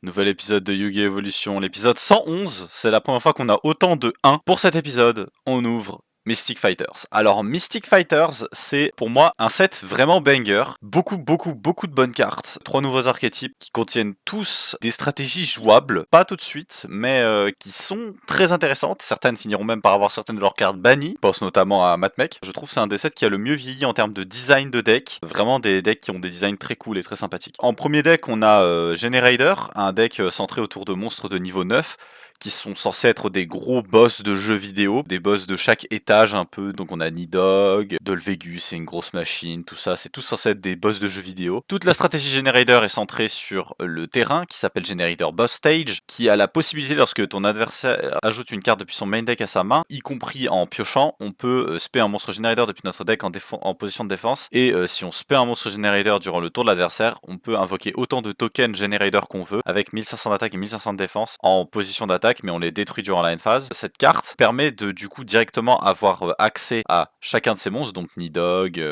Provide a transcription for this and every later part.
Nouvel épisode de Yu-Gi-Oh! Evolution, l'épisode 111. C'est la première fois qu'on a autant de 1. Pour cet épisode, on ouvre Mystic Fighters. Alors Mystic Fighters, c'est pour moi un set vraiment banger. Beaucoup de bonnes cartes. 3 nouveaux archétypes qui contiennent tous des stratégies jouables. Pas tout de suite, mais qui sont très intéressantes. Certaines finiront même par avoir certaines de leurs cartes bannies. Je pense notamment à Matmech. Je trouve que c'est un des sets qui a le mieux vieilli en termes de design de deck. Vraiment des decks qui ont des designs très cool et très sympathiques. En premier deck, on a Generator, un deck centré autour de monstres de niveau 9 qui sont censés être des gros boss de jeux vidéo, des boss de chaque étage un peu. Donc on a Nidhogg, Dolvegus, c'est une grosse machine, tout ça, c'est tous censé être des boss de jeux vidéo. Toute la stratégie Generator est centrée sur le terrain, qui s'appelle Generator Boss Stage, qui a la possibilité, lorsque ton adversaire ajoute une carte depuis son main deck à sa main, y compris en piochant, on peut spé un monstre Generator depuis notre deck en position de défense, et si on spé un monstre Generator durant le tour de l'adversaire, on peut invoquer autant de tokens Generator qu'on veut, avec 1500 d'attaque et 1500 de défense en position d'attaque, mais on les détruit durant la end phase. Cette carte permet de du coup directement avoir accès à chacun de ces monstres, donc Nidhogg,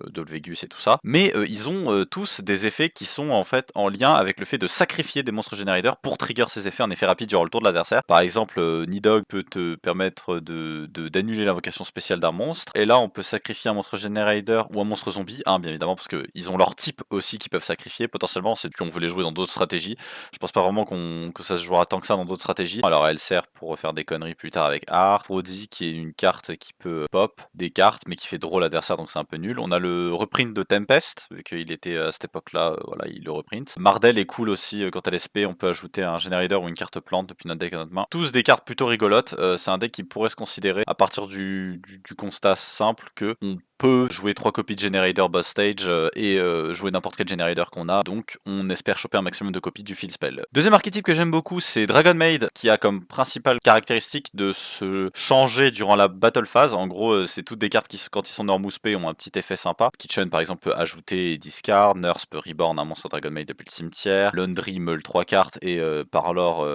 Dolvegus et tout ça, mais ils ont tous des effets qui sont en fait en lien avec le fait de sacrifier des monstres Generator pour trigger ces effets en effet rapide durant le tour de l'adversaire. Par exemple, Nidhogg peut te permettre d'annuler l'invocation spéciale d'un monstre, et là on peut sacrifier un monstre Generator ou un monstre zombie, hein, bien évidemment, parce qu'ils ont leur type aussi qu'ils peuvent sacrifier potentiellement, c'est on veut les jouer dans d'autres stratégies. Je pense pas vraiment que ça se jouera tant que ça dans d'autres stratégies. Alors elle sert pour faire des conneries plus tard avec Art, Prodi qui est une carte qui peut pop des cartes mais qui fait draw l'adversaire, donc c'est un peu nul. On a le reprint de Tempest, vu qu'il était à cette époque-là, voilà, il le reprint. Mardel est cool aussi, quand elle est SP, on peut ajouter un Generator ou une carte plante depuis notre deck à notre main. Tous des cartes plutôt rigolotes, c'est un deck qui pourrait se considérer à partir du constat simple que on peut jouer 3 copies de Generator Boss Stage et jouer n'importe quel Generator qu'on a, donc on espère choper un maximum de copies du Field Spell. Deuxième archétype que j'aime beaucoup, c'est Dragon Maid, qui a comme principale caractéristique de se changer durant la battle phase. En gros, c'est toutes des cartes qui, quand ils sont normaux spé, ont un petit effet sympa. Kitchen par exemple peut ajouter et discard, Nurse peut reborn un monstre Dragon Maid depuis le cimetière, Laundry meule 3 cartes et Parlor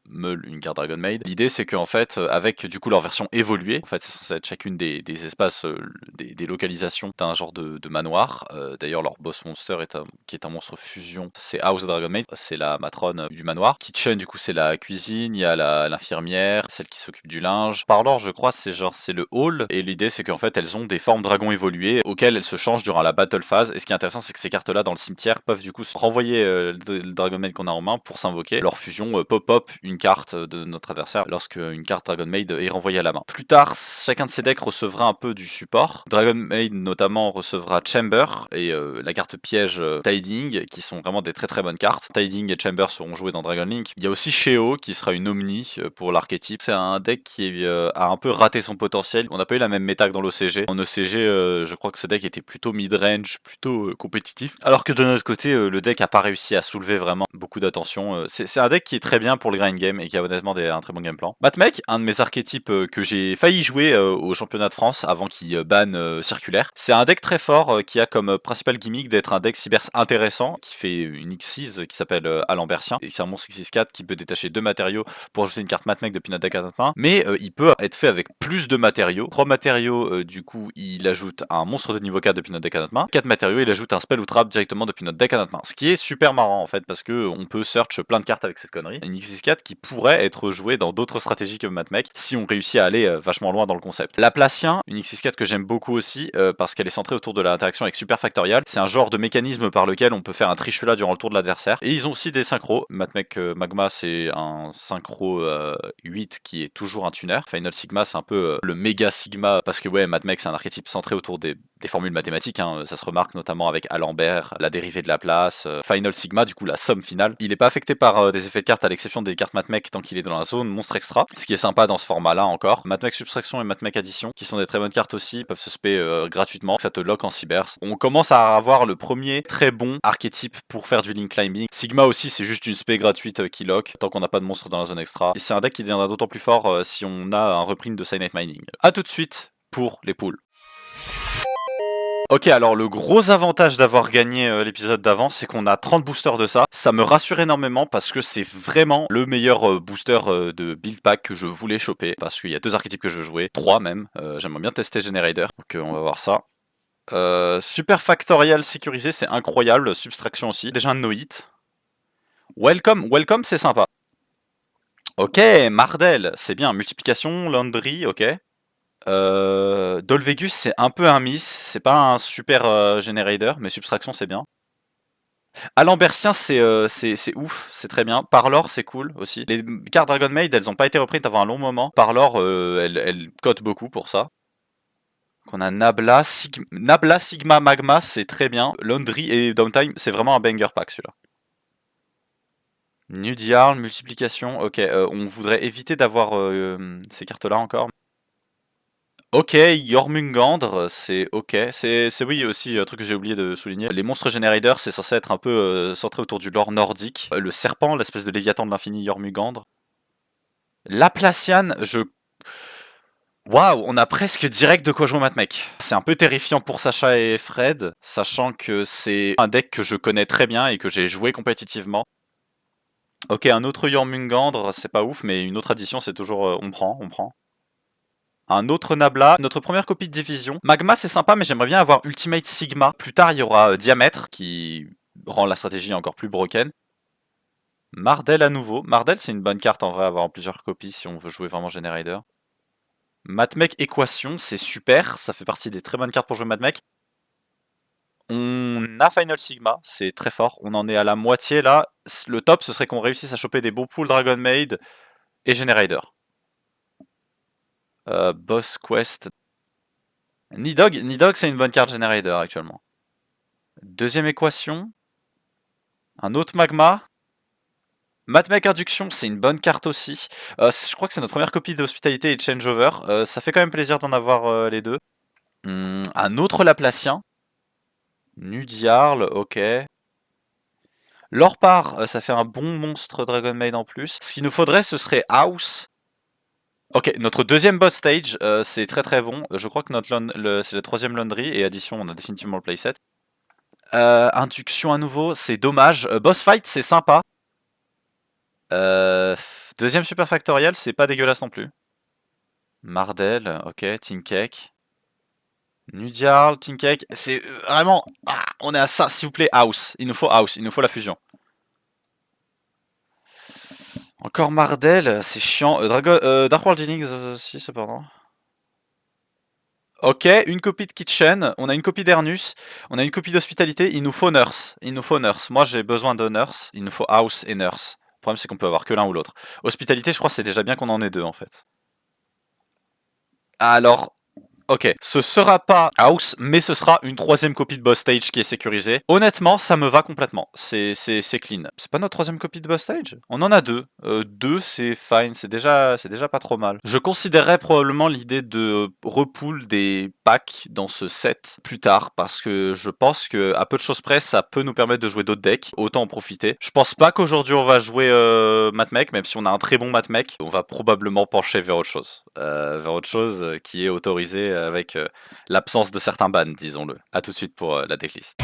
meule une carte Dragon Maid. L'idée c'est qu'en fait, avec du coup leur version évoluée, en fait c'est censé être chacune des espaces, des localisations d'un genre de manoir. D'ailleurs leur boss monster qui est un monstre fusion, c'est House Dragon Maid, c'est la matrone du manoir. Kitchen du coup c'est la cuisine, il y a l'infirmière, celle qui s'occupe du linge. Parlor je crois c'est le hall, et l'idée c'est qu'en fait elles ont des formes dragons évoluées auxquelles elles se changent durant la battle phase, et ce qui est intéressant c'est que ces cartes là dans le cimetière peuvent du coup renvoyer le Dragon Maid qu'on a en main pour s'invoquer. Leur fusion pop-up une carte de notre adversaire lorsque une carte Dragon Maid est renvoyée à la main. Plus tard, chacun de ces decks recevra un peu du support. Dragon Maid notamment recevra Chamber et la carte piège Tiding, qui sont vraiment des très bonnes cartes. Tiding et Chamber seront joués dans Dragon Link. Il y a aussi Sheo qui sera une Omni pour l'archétype. C'est un deck qui a un peu raté son potentiel. On n'a pas eu la même méta que dans l'OCG. En OCG, je crois que ce deck était plutôt mid-range, plutôt compétitif. Alors que de notre côté, le deck a pas réussi à soulever vraiment beaucoup d'attention. C'est un deck qui est très bien pour le grind game et qui a honnêtement un très bon game plan. Matmech, un de mes archétypes que j'ai failli jouer au championnat de France avant qu'il banne Circulaire. C'est un deck très fort qui a comme principal gimmick d'être un deck cybers intéressant, qui fait une X6 qui s'appelle Alambertien, et c'est un monstre X64 qui peut détacher 2 matériaux pour ajouter une carte Matmech depuis notre deck à notre main, mais il peut être fait avec plus de matériaux. 3 matériaux, du coup il ajoute un monstre de niveau 4 depuis notre deck à notre main. 4 matériaux, il ajoute un spell ou trap directement depuis notre deck à notre main. Ce qui est super marrant en fait, parce que on peut search plein de cartes avec cette connerie. Une X64 qui pourrait être jouée dans d'autres stratégies que Matmech si on réussit à aller vachement loin dans le concept. Laplacien, une X64 que j'aime beaucoup aussi parce qu'elle est centrée autour de l'interaction avec Super Factorial. C'est un genre de mécanisme par lequel on peut faire un Trishula durant le tour de l'adversaire. Et ils ont aussi des synchros. Matmech Magma, c'est un synchro 8 qui est toujours un tuner. Final Sigma, c'est un peu le méga Sigma parce que ouais, Matmech c'est un archétype centré autour des formules mathématiques, hein. Ça se remarque notamment avec Alembert, la dérivée de Laplace, Final Sigma, du coup la somme finale. Il n'est pas affecté par des effets de cartes à l'exception des cartes Matmech tant qu'il est dans la zone monstre extra, ce qui est sympa dans ce format-là encore. Matmech Subtraction et Matmech Addition, qui sont des très bonnes cartes aussi, peuvent se spé gratuitement, ça te lock en cybers. On commence à avoir le premier très bon archétype pour faire du link climbing. Sigma aussi, c'est juste une spé gratuite qui lock, tant qu'on n'a pas de monstre dans la zone extra. Et c'est un deck qui deviendra d'autant plus fort si on a un reprint de Cyanide Mining. A tout de suite pour les poules. Ok, alors le gros avantage d'avoir gagné l'épisode d'avant, c'est qu'on a 30 boosters de ça. Ça me rassure énormément parce que c'est vraiment le meilleur booster de build pack que je voulais choper. Parce qu'il y a 2 archétypes que je veux jouer, 3 même. J'aimerais bien tester Generator, donc on va voir ça. Super Factorial sécurisé, c'est incroyable. Subtraction aussi. Déjà un no-hit. Welcome, c'est sympa. Ok, Mardel, c'est bien. Multiplication, Landry, ok. Dolvegus, c'est un peu un miss. C'est pas un super Generator, mais Subtraction, c'est bien. Alambertien, c'est ouf, c'est très bien. Parlor, c'est cool aussi. Les cartes Dragon Maid, elles ont pas été reprises avant un long moment. Parlor, elle cote beaucoup pour ça. On a Nabla, Sigma, Magma, c'est très bien. Laundry et Downtime, c'est vraiment un banger pack celui-là. Nudiarl, multiplication, ok. On voudrait éviter d'avoir ces cartes-là encore. Ok, Jormungandr, c'est ok. C'est oui aussi un truc que j'ai oublié de souligner. Les monstres Generators, c'est censé être un peu centré autour du lore nordique. Le serpent, l'espèce de léviathan de l'infini Jormungandr. Laplacian, waouh, on a presque direct de quoi jouer Matmec. C'est un peu terrifiant pour Sacha et Fred, sachant que c'est un deck que je connais très bien et que j'ai joué compétitivement. Ok, un autre Jormungandr, c'est pas ouf, mais une autre addition, c'est toujours on prend. Un autre Nabla, notre première copie de division. Magma, c'est sympa, mais j'aimerais bien avoir Ultimate Sigma. Plus tard, il y aura Diamètre, qui rend la stratégie encore plus broken. Mardel à nouveau. Mardel, c'est une bonne carte en vrai, à avoir en plusieurs copies si on veut jouer vraiment Generator. Matmec Équation, c'est super, ça fait partie des très bonnes cartes pour jouer Matmec. On a Final Sigma, c'est très fort, on en est à la moitié là. Le top, ce serait qu'on réussisse à choper des beaux pools Dragon Maid et Generator. Boss Quest. Nidog c'est une bonne carte Generator actuellement. Deuxième équation. Un autre Magma. Matmec Induction, c'est une bonne carte aussi. Je crois que c'est notre première copie d'Hospitalité et Changeover. Ça fait quand même plaisir d'en avoir les deux. Un autre Laplacien. Nudiarl, ok. Lorpar, ça fait un bon monstre Dragon Maid en plus. Ce qu'il nous faudrait, ce serait House. Ok, notre deuxième boss stage, c'est très très bon. Je crois que c'est le troisième Laundry et addition, on a définitivement le playset. Induction à nouveau, c'est dommage. Boss fight, c'est sympa. Deuxième super factoriel, c'est pas dégueulasse non plus. Mardel, ok, Tinkek. Nudiarl, Tinkek, c'est vraiment... on est à ça, s'il vous plaît, House. Il nous faut House, il nous faut la fusion. Encore Mardel, c'est chiant. Dark World Jennings aussi, cependant. Ok, une copie de Kitchen, on a une copie d'Ernus, on a une copie d'Hospitalité, il nous faut Nurse. Moi j'ai besoin de Nurse, il nous faut House et Nurse. Le problème c'est qu'on peut avoir que l'un ou l'autre. Hospitalité, je crois que c'est déjà bien qu'on en ait deux en fait. Alors, ok, ce sera pas House, mais ce sera une troisième copie de boss stage qui est sécurisée. Honnêtement, ça me va complètement. C'est clean. C'est pas notre troisième copie de boss stage? On en a deux. Deux, c'est fine. C'est déjà pas trop mal. Je considérerais probablement l'idée de repool des packs dans ce set plus tard, parce que je pense que à peu de choses près, ça peut nous permettre de jouer d'autres decks. Autant en profiter. Je pense pas qu'aujourd'hui on va jouer Matmec, même si on a un très bon Matmec, on va probablement pencher vers autre chose. Qui est autorisé avec l'absence de certains bans, disons-le. A tout de suite pour la decklist.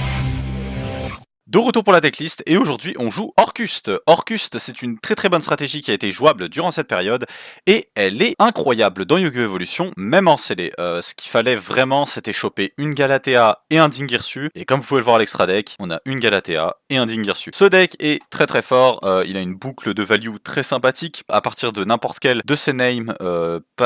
De retour pour la decklist, et aujourd'hui on joue Orcust. Orcust, c'est une très très bonne stratégie qui a été jouable durant cette période, et elle est incroyable dans Yu-Gi-Oh! Evolution, même en scellé. Ce qu'il fallait vraiment, c'était choper une Galatea et un Dingirsu, et comme vous pouvez le voir à l'extra deck, on a une Galatea et un Dingirsu. Ce deck est très très fort, il a une boucle de value très sympathique, à partir de n'importe quel de ses names,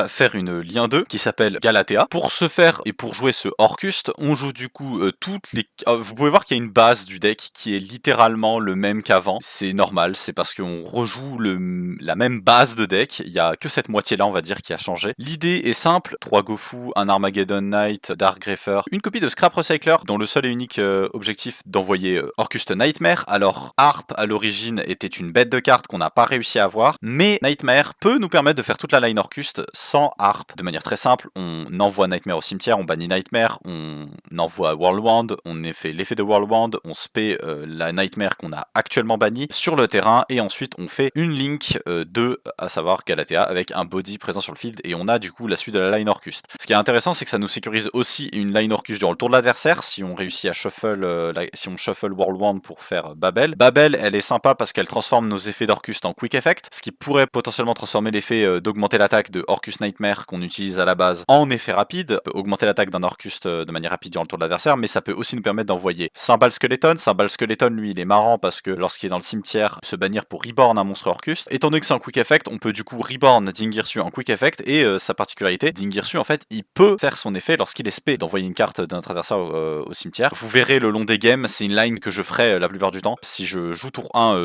faire une lien 2 qui s'appelle Galatea. Pour ce faire, et pour jouer ce Orcust, on joue du coup toutes les... vous pouvez voir qu'il y a une base du deck qui est littéralement le même qu'avant. C'est normal, c'est parce qu'on rejoue la même base de deck. Il y a que cette moitié-là, on va dire, qui a changé. L'idée est simple, 3 Gofu, un Armageddon Knight, Dark Greffer, une copie de Scrap Recycler, dont le seul et unique objectif d'envoyer Orcust Nightmare. Alors, Harp, à l'origine, était une bête de carte qu'on n'a pas réussi à avoir, mais Nightmare peut nous permettre de faire toute la line Orcust sans Harp. De manière très simple, on envoie Nightmare au cimetière, on bannit Nightmare, on envoie Whirlwind, on fait l'effet de Whirlwind, on spé la Nightmare qu'on a actuellement bannie sur le terrain, et ensuite on fait une link 2, à savoir Galatea, avec un body présent sur le field, et on a du coup la suite de la line Orcust. Ce qui est intéressant, c'est que ça nous sécurise aussi une line Orcust durant le tour de l'adversaire, si on réussit à shuffle, si on shuffle Whirlwind pour faire Babel. Babel, elle est sympa parce qu'elle transforme nos effets d'Orcust en Quick Effect, ce qui pourrait potentiellement transformer l'effet d'augmenter l'attaque de Orcust Nightmare qu'on utilise à la base en effet rapide, augmenter l'attaque d'un Orcust de manière rapide durant le tour de l'adversaire, mais ça peut aussi nous permettre d'envoyer Cymbal Skeleton le skeleton, lui, il est marrant parce que lorsqu'il est dans le cimetière, se bannir pour reborn un monstre Orcust. Étant donné que c'est un quick effect, on peut du coup reborn Dingirsu en quick effect, et sa particularité, Dingirsu en fait, il peut faire son effet lorsqu'il est spé, d'envoyer une carte de notre adversaire au cimetière. Vous verrez le long des games, c'est une line que je ferai la plupart du temps. Si je joue tour 1,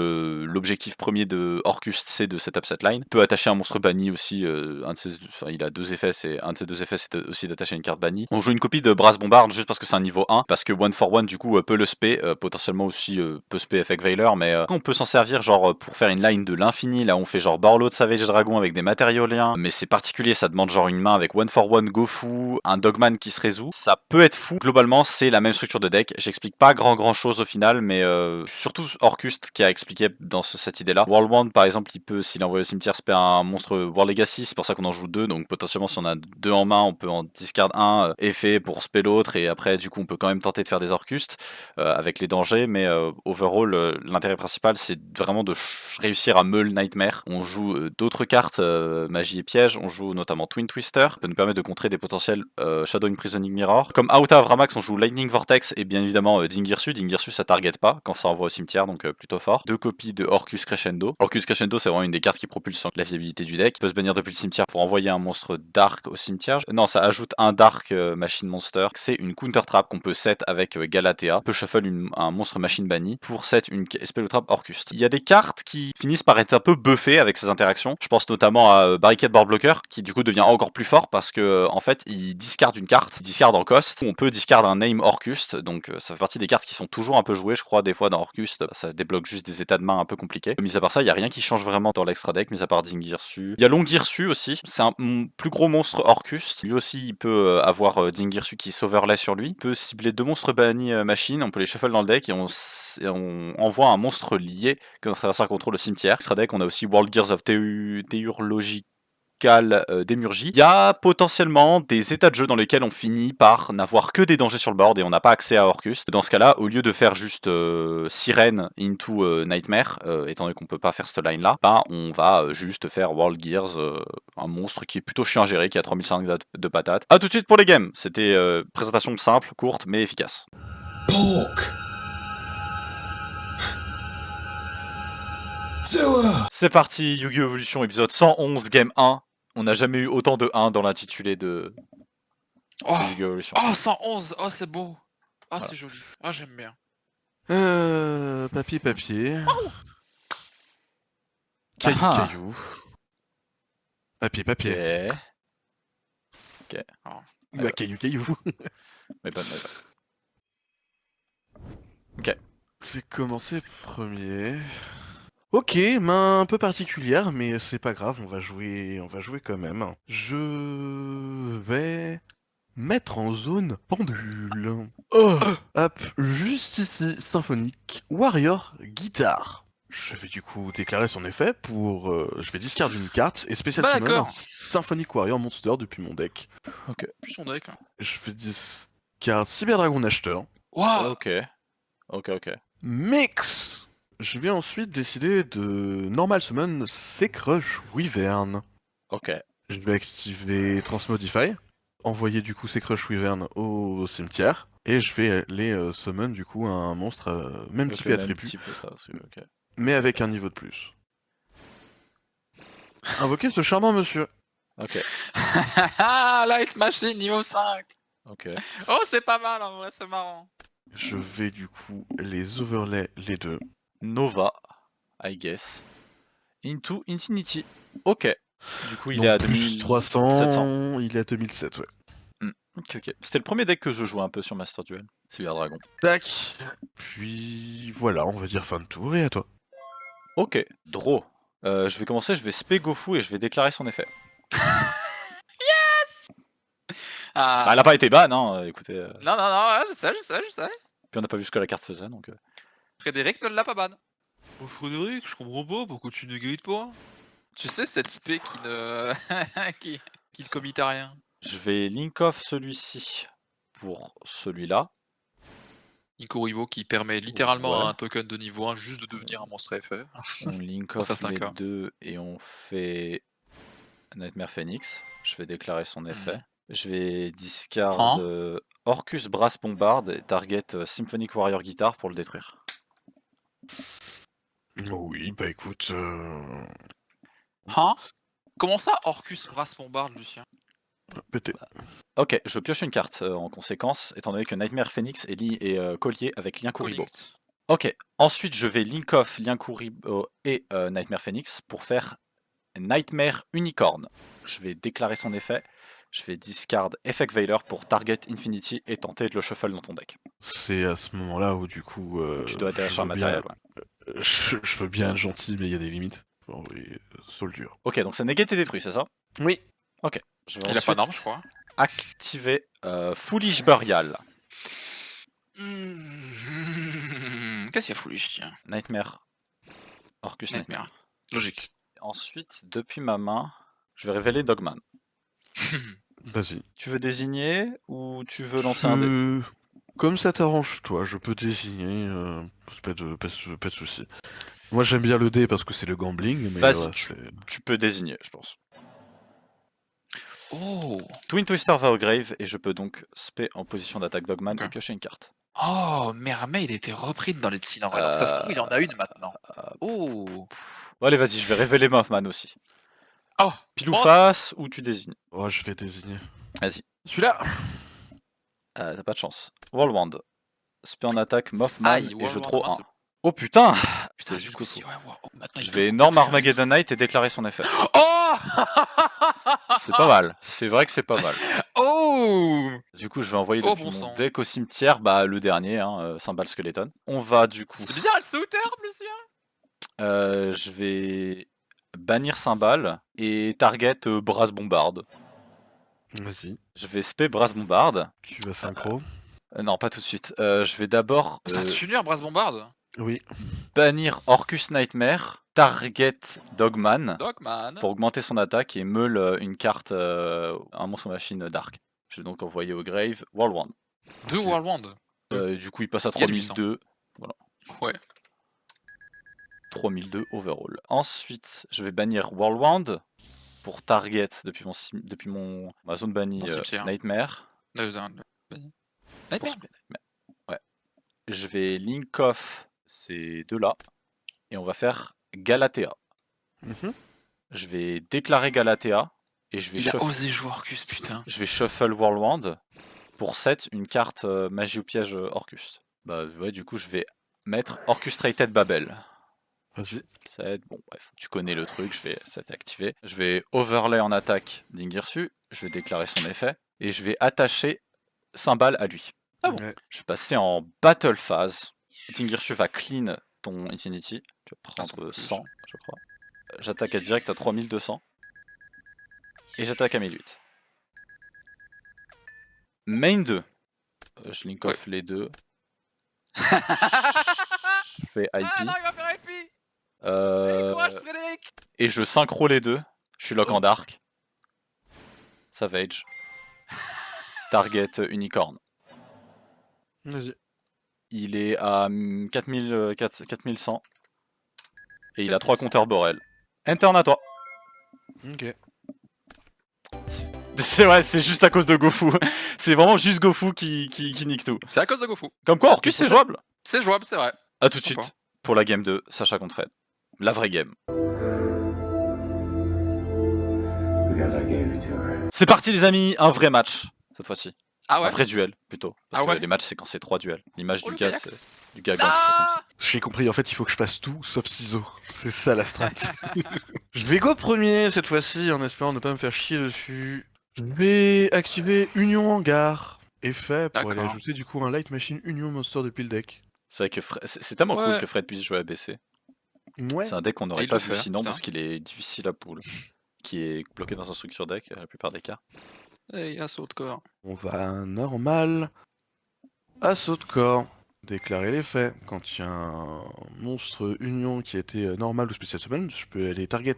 l'objectif premier de Orcust, c'est de setup cette line. Il peut attacher un monstre banni aussi, il a 2 effets, un de ses 2 effets, c'est aussi d'attacher une carte bannie. On joue une copie de Brass Bombard juste parce que c'est un niveau 1, parce que one for one du coup peut le spé, potentiellement aussi peut spé avec Veiler, mais on peut s'en servir genre pour faire une line de l'infini, là on fait genre Borload Savage Dragon avec des matériaux liens, mais c'est particulier, ça demande genre une main avec one for one Gofu, un Dogman qui se résout, ça peut être fou. Globalement c'est la même structure de deck, j'explique pas grand chose au final, mais surtout Orcust qui a expliqué dans cette idée là. Worldwand par exemple, il peut, s'il envoie au cimetière, spé un monstre War Legacy, c'est pour ça qu'on en joue 2, donc potentiellement si on a 2 en main, on peut en discard un effet pour spé l'autre, et après du coup on peut quand même tenter de faire des Orcust avec les dangers, mais overall l'intérêt principal c'est vraiment de réussir à meule Nightmare. On joue d'autres cartes, magie et piège, on joue notamment Twin Twister, qui peut nous permettre de contrer des potentiels Shadow Imprisoning Mirror. Comme Out of Ramax, on joue Lightning Vortex et bien évidemment Dingirsu. Dingirsu ça target pas quand ça envoie au cimetière, donc plutôt fort. 2 copies de Orcus Crescendo. Orcus Crescendo c'est vraiment une des cartes qui propulse la viabilité du deck. Il peut se bannir depuis le cimetière pour envoyer un monstre Dark au cimetière. Non, ça ajoute un Dark Machine Monster. C'est une counter trap qu'on peut set avec Galatea. On peut shuffle un monstre machine banni pour set une Spell Trap Orcust. Il y a des cartes qui finissent par être un peu buffées avec ces interactions. Je pense notamment à Barricade Board Blocker qui du coup devient encore plus fort parce que en fait il discard une carte, il discard en cost. On peut discard un name Orcust, donc ça fait partie des cartes qui sont toujours un peu jouées, je crois, des fois dans Orcust. Ça débloque juste des états de main un peu compliqués. Mis à part ça, il y a rien qui change vraiment dans l'extra deck, mis à part Dingirsu. Il y a Longirsu aussi, c'est un plus gros monstre Orcust. Lui aussi il peut avoir Dingirsu qui s'overlay sur lui. Il peut cibler 2 monstres bannis machine, on peut les shuffle dans le deck et on envoie un monstre lié que notre adversaire contrôle au cimetière. Extra deck, on a aussi World Gears of Théurlogical Démurgie. Il y a potentiellement des états de jeu dans lesquels on finit par n'avoir que des dangers sur le board et on n'a pas accès à Orcust. Dans ce cas-là, au lieu de faire juste Sirène into Nightmare, étant donné qu'on peut pas faire cette line là, bah, on va juste faire World Gears, un monstre qui est plutôt chiant à gérer, qui a 3500 de patates. A tout de suite pour les games. C'était présentation simple, courte mais efficace. Pork. C'est parti, Yu-Gi-Oh! Evolution épisode 111, game 1. On n'a jamais eu autant de 1 dans l'intitulé de Yu-Gi-Oh! Evolution. Oh, 111. Oh, c'est beau. Ah, Voilà. c'est joli. Ah, j'aime bien. Papier. Oh Caillou. Papier. Ok. Oh. Bah, caillou. Mais pas. Ok. Je vais commencer premier. Ok, main un peu particulière, mais c'est pas grave, on va jouer quand même. Je vais mettre en zone pendule. Hop, juste ici, symphonique, warrior, guitare. Je vais du coup déclarer son effet pour... je vais discard une carte et spécial Bah, summon un d'accord. Symphonic Warrior Monster depuis mon deck. Plus son deck. Je vais discard Cyber Dragon acheteur. Waouh. Ok. Mix. Je vais ensuite décider de normal summon Secrush Wyvern. Ok. Je vais activer Transmodify, envoyer du coup Secrush Wyvern au cimetière, et je vais aller summon du coup un monstre même Avec type le et même attribut, type, ça, ok. mais avec un niveau de plus. Invoquer ce charmant monsieur. Ok. Light Machine niveau 5. Ok. Oh, c'est pas mal en vrai, c'est marrant. Je vais du coup les overlay les deux. Nova, I guess. Into Infinity. Ok. Du coup, il Donc est à plus 300, il est à 2007, ouais. Ok. C'était le premier deck que je jouais un peu sur Master Duel. Cyber Dragon. Tac. Puis voilà, on va dire fin de tour, et à toi. Ok. Draw. Je vais commencer, je vais spé Gofu et je vais déclarer son effet. Ah. Bah, elle a pas été ban, hein, écoutez. Non, ouais, je sais. Puis on n'a pas vu ce que la carte faisait, donc... Frédéric ne l'a pas ban. Oh, Frédéric, je comprends pas pourquoi tu négrides pas. Tu sais, cette spé qui ne. qui ne commit à rien. Je vais link off celui-ci pour celui-là. Inkoribo qui permet littéralement Ouais. à un token de niveau 1 juste de devenir un monstre FR. On link Dans off certains les cas. deux et on fait Nightmare Phoenix. Je vais déclarer son effet. Je vais discard Orcus Brass Bombard et target Symphonic Warrior Guitar pour le détruire. Oui, bah écoute... Hein? Comment ça, Orcus brasse bombarde, Lucien? pété. Ok, je pioche une carte en conséquence, étant donné que Nightmare Phoenix est collier avec Lien Kuribo. Colinked. Ok, ensuite je vais link off Lien Kuribo et Nightmare Phoenix pour faire Nightmare Unicorn. Je vais déclarer son effet, je vais discard Effect Veiler pour Target Infinity et tenter de le shuffle dans ton deck. C'est à ce moment-là où du coup... Tu dois je acheter un veux matériel. bien... je veux bien être gentil, mais il y a des limites. Bon, oui, Soldure. Ok, donc c'est négaté détruit, c'est ça? Oui. Ok. Je vais Il a pas ensuite d'arme, je crois. activer Foolish Burial. Qu'est-ce qu'il y a foolish, tiens? Nightmare. Orcus Nightmare. Nightmare. Logique. Ensuite, depuis ma main, je vais révéler Dogman. Vas-y. Tu veux désigner ou tu veux lancer un dé? Comme ça t'arrange, toi, je peux désigner. Pas de soucis. Moi j'aime bien le dé parce que c'est le gambling, mais Vas-y, voilà, tu peux désigner, je pense. Oh! Twin Twister va au grave et je peux donc spé en position d'attaque Dogman Ok. et piocher une carte. Oh, Mermaid était reprise dans les Tsin en vrai, donc ça se trouve, il en a une maintenant. Oh! Bon, allez, vas-y, je vais révéler Mothman aussi. Oh! Pile ou Moth. face ou tu désignes? Oh, je vais désigner. Vas-y. Celui-là. T'as pas de chance. Whirlwind. Spé en attaque Mothman Aïe, et je Whirlwind, draw mince. 1. Oh putain! Putain, C'est du jusqu'au coup, fou. si, ouais, oh, maintenant, Je il vais peut énorme couper, Armageddon Knight et déclarer son effet. Oh! C'est pas mal. C'est vrai que c'est pas mal. Oh! Du coup, je vais envoyer Oh, depuis bon mon sang. deck au cimetière, bah le dernier, hein, Cymbal Skeleton. On va du coup... C'est bizarre, elle saute herbe, Lucien! je vais bannir Cymbal et target Brass Bombard. Vas-y. Je vais spé Brass Bombard. Tu vas synchro. Non, pas tout de suite. Je vais d'abord C'est un tuner, Brass Bombarde. Oui. bannir Orcus Nightmare, target Dogman Dogman. pour augmenter son attaque et meule une carte, un monstre machine Dark. Je vais donc envoyer au grave Whirlwind. Deux Whirlwind. Du coup, il passe à Il y a 800. 3002. Ouais. 3002 overall. Ensuite, je vais bannir Whirlwind pour target depuis ma zone bannie Dans cimetière. Nightmare. Nightmare. Pour spé Nightmare. Ouais. Je vais link off ces deux-là et on va faire Galatea. Mhm. Je vais déclarer Galatea et je vais, Il a osé jouer Orcus, putain. je vais shuffle Whirlwind pour set une carte magie ou piège Orcus. Bah ouais, du coup, je vais mettre Orchestrated Babel. Vas-y. Set, bon bref, tu connais le truc, je vais set activer. Je vais overlay en attaque Dingirsu, je vais déclarer son effet et je vais attacher Cymbal à lui. Ah bon. Ouais. Je vais passer en battle phase. Dingirsu va clean ton Infinity. Tu vas prendre 100, je crois. J'attaque à direct à 3200. Et j'attaque à 1008. Main 2. Je link off les deux. Je fais IP. Ah non, il va faire IP. Courage, Euh, Frédéric. et je synchro les deux. Je suis lock en dark. Savage. Target unicorn. Vas-y. Il est à 4100. Et il a 3 compteurs Borel. Enter à toi. Ok. C'est vrai, c'est juste à cause de Gofu. C'est vraiment juste Gofu qui nique tout. C'est à cause de Gofu. Comme quoi, Orcus c'est jouable. C'est jouable, c'est vrai. A tout de Sympa. suite pour la game 2, Sacha contre Fred. La vraie game. C'est parti les amis, un vrai match cette fois-ci. Ah ouais. Un vrai duel plutôt. Parce Ah que ouais. les matchs c'est quand c'est 3 duels. L'image Oh, du le gars, Kayax. c'est du gars gant, c'est comme ça. Ah. J'ai compris, en fait, il faut que je fasse tout sauf ciseaux. C'est ça la strat. Je vais go premier cette fois-ci en espérant ne pas me faire chier dessus. Je vais activer Union Hangar. Effet pour aller D'accord. ajouter du coup un Light Machine Union Monster depuis le deck. C'est vrai que c'est tellement cool Ouais. que Fred puisse jouer à BC. Ouais. C'est un deck qu'on n'aurait il pas le vu fait, sinon putain. parce qu'il est difficile à pull. Qui est bloqué dans un structure deck la plupart des cas. Et il a saut de corps. On va à un normal. Assaut de corps. Déclarer les faits. Quand il y a un monstre Union qui a été normal ou spécial summon, je peux aller target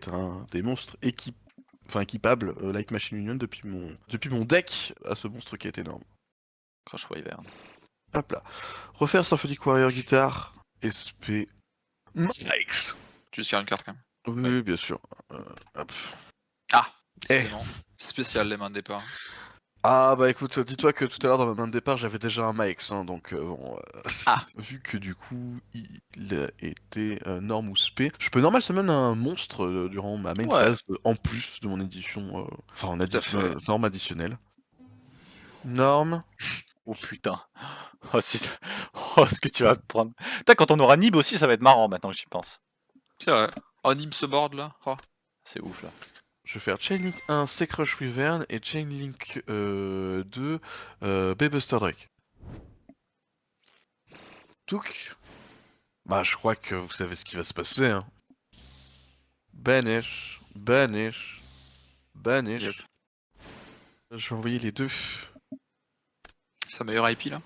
des monstres équipables Light Machine Union depuis mon deck à ce monstre qui a été normal. Crush Wyvern. Hop là. Refaire Symphonic Warrior Guitar. SP. Max. Tu veux se faire une carte quand même. Oui, bien sûr. Hop. Ah. Eh. Décidément. Spécial les mains de départ. Ah bah écoute, dis-toi que tout à l'heure dans ma main de départ j'avais déjà un Max, hein, donc bon, Ah. vu que du coup il était norme ou spé, je peux normal summon un monstre durant ma main Ouais, phase en plus de mon édition, enfin en tout à fait. norme additionnelle. Norme. Oh putain. Oh, oh, ce que tu vas te prendre. Putain, quand on aura Nib aussi, ça va être marrant maintenant que j'y pense. C'est vrai. Anime ce board là. Oh. C'est ouf là. Je vais faire Chainlink 1, Secrush Wyvern et Chainlink 2, Baybuster Drake. Touk. Bah je crois que vous savez ce qui va se passer, hein. Banish, banish, banish. Yep. Je vais envoyer les deux. Sa meilleure IP là.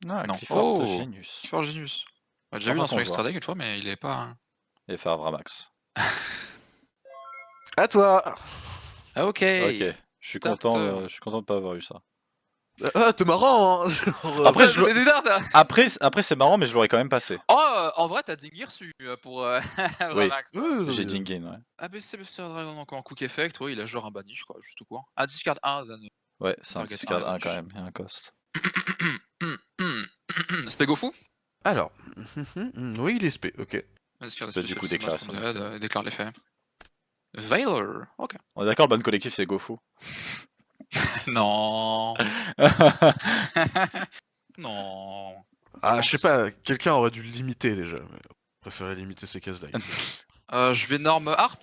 Ah, Non. Clifford Oh, Genius. Clifford Genius. On l'a déjà Enfin, vu dans qu'on son voit. extra deck une fois, mais il est pas. Et faire Vramax. À toi. Ah, ok. Ok. Starter. Je suis content de pas avoir eu ça. Ah, t'es marrant, hein. Genre, Après, Ouais, mais des dards, hein. Après c'est marrant, mais je l'aurais quand même passé. Oh, en vrai, t'as Dingir su pour Oui. Vramax. J'ai Dingin, ouais. ABC Buster Dragon encore en Cook Effect, oui, il a genre un banish, quoi, juste tout court. Ah, discard 1, then Ouais, c'est un target 1 discard et 1 quand banish. même, et un cost. Spegofu. Alors. Oui, il est spé, ok. Discard Peut du coup spécial déclarer from son the head, effet. déclare l'effet. Veiler, ok. On est d'accord, le bon collectif c'est Gofu. Non. Non. Ah, je sais pas, quelqu'un aurait dû le limiter déjà. Mais je préférais limiter ses cases d'ail. Je vais norme Harp.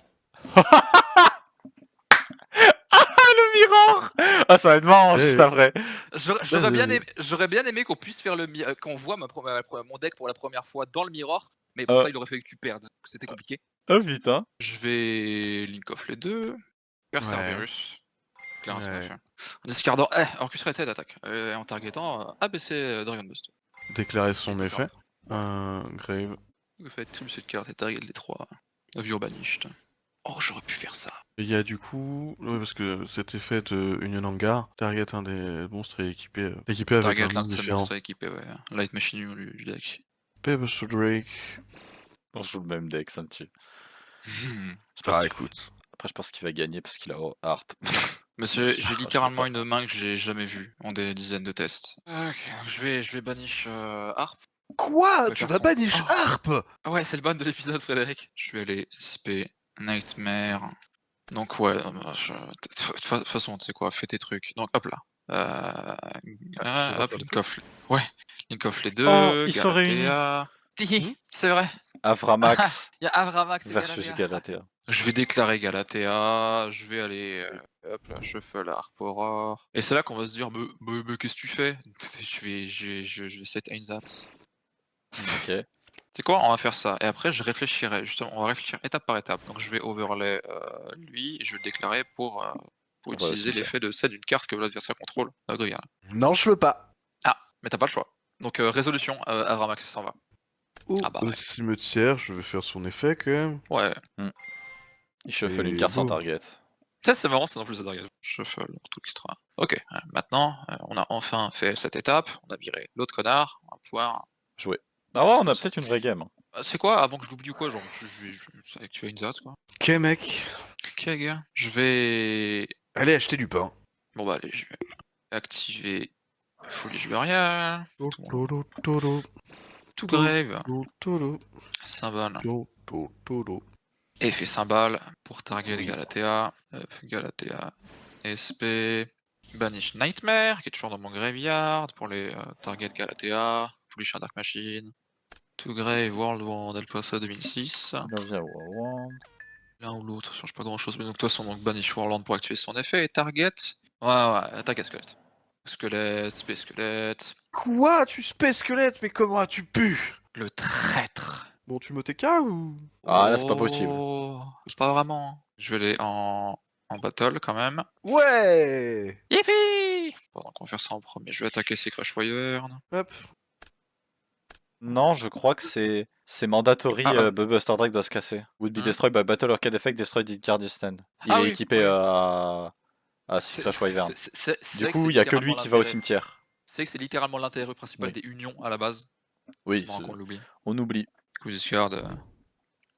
Le mirror. Ah, ça va être marrant juste après. J'aurais bien aimé qu'on puisse faire qu'on voit mon deck pour la première fois dans le mirror, mais pour Oh, ça il aurait fallu que tu perdes, c'était compliqué. oh putain. Je vais link off les deux, faire Ouais. Cerberus, clairement son Ouais. effet. En discardant, Orcus Rated attaque, en targetant ABC Dragon Boost. Déclarer Il est son plus fort. effet. Grave. Vous faites triple cette carte et target les 3 View Banished. Oh, j'aurais pu faire ça. Il y a du coup, ouais, parce que cet effet de Union Hangar, target un des monstres est équipé avec Target un l'un nom de ces différent. monstres équipés, ouais. Light Machine du deck. Baybuster Drake. On joue le même deck, ça me tue. Je pense Ah, qu'il- écoute. Après, je pense qu'il va gagner parce qu'il a Harp. Monsieur, j'ai Je littéralement sais une main que j'ai jamais vue en des dizaines de tests. Ok, je vais banish Harp. Quoi? Ouais, Tu faire vas son- banish Oh. Harp? Ah ouais, c'est le ban de l'épisode, Frédéric. Je vais aller SP Nightmare. Donc ouais, de toute façon, tu sais quoi, fais tes trucs. Donc hop là. Je vois pas le Link truc. off. Ouais, link off les Oh, deux. ils sont réunis. Galatea. Hmm. C'est vrai. Avramax Il y a Avramax et versus Galatea. Galatea. Je vais déclarer Galatea, je vais aller, hop là, shuffle Harpora. Et c'est là qu'on va se dire, mais qu'est-ce que tu fais? Je vais set Einsatz. Ok. C'est quoi? On va faire ça. Et après, je réfléchirai, justement, on va réfléchir étape par étape. Donc je vais overlay lui, et je vais le déclarer pour utiliser cimetière. l'effet de set d'une carte que l'adversaire contrôle. Regarde. Non, je veux pas. Ah, mais t'as pas le choix. Donc résolution, Avramax s'en va. Au Ah bah ouais. cimetière, je vais faire son effet quand même. Ouais. Il shuffle une Et carte sans boum. Mmh. target. Ça, c'est marrant, c'est dans plus de Dragon. Shuffle, tout extra. Ok, maintenant, on a enfin fait cette étape, on a viré l'autre connard, on va pouvoir. Jouer. Ah ouais, on a peut-être une vraie game. C'est quoi, avant que je l'oublie ou quoi, genre, je vais activer une Zaz, quoi. Ok, mec. Ok, gars. Je vais. Allez, acheter du pain. Bon, bah, allez, je vais activer Folie Burial, tout grave, cymbale, effet cymbale pour target Galatea, Galatea, SP, Banish Nightmare, qui est toujours dans mon graveyard, pour les target Galatea, Foolish Dark Machine, tout grave, World War Del Paso 2006, Il revient au Warwand. l'un ou l'autre, ça change pas grand chose, mais donc de toute façon, donc Banish Warland pour activer son effet, et target, ouais, attaque à squelette. Squelette, Space Squelette, Quoi? Tu space squelette, mais comment as-tu pu? le traître. Bon, tu me TK ou? Ah, là, c'est pas possible. Oh, pas vraiment. Je vais aller en battle quand même. Ouais! Yippee! Bon, donc on va faire ça en premier. Je vais attaquer ces Crash Wyvern. Hop. Non, je crois que c'est mandatory. Buster Drake doit se casser. Would be Hein? destroyed by battle or card effect destroyed in card you stand. Il Ah est oui, équipé oui. à Crash Wyvern. C'est Du vrai que coup, c'est il y a que littéralement lui qui va au l'intérêt. cimetière. C'est vrai que c'est littéralement l'intérêt principal Oui. des unions à la base. Oui, C'est marrant qu'on l'oublie. on oublie. Coup discard,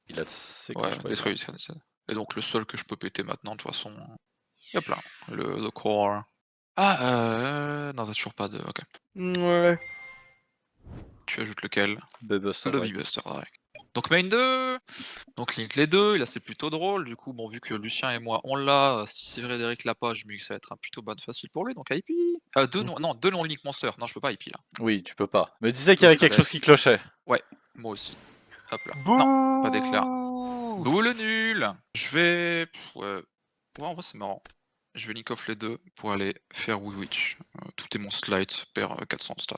Il a ses ouais, Crash Wyvern. détruit discard. Et donc le seul que je peux péter maintenant, de toute façon. Hop là, le core. Ah, non, t'as toujours pas de... Ok. Ouais. Tu ajoutes lequel? Buster Le Drake. Buster Drake. Donc main 2, donc link les deux, et là c'est plutôt drôle, du coup, bon, vu que Lucien et moi on l'a, si c'est Frédéric l'a pas, je me dis que ça va être un plutôt ban facile pour lui, donc IP. Deux non, non, deux non link monster, non je peux pas IP là. Oui, tu peux pas. Me disais qu'il y Donc avait je la quelque chose laisse. qui clochait. Ouais, moi aussi. Hop là. Bouh. Non, pas d'éclair. Bouh le nul. Je vais... ouais. Ouais, en vrai c'est marrant. Je vais link off les deux pour aller faire Witch. Tout est mon slide, perd 400 stats.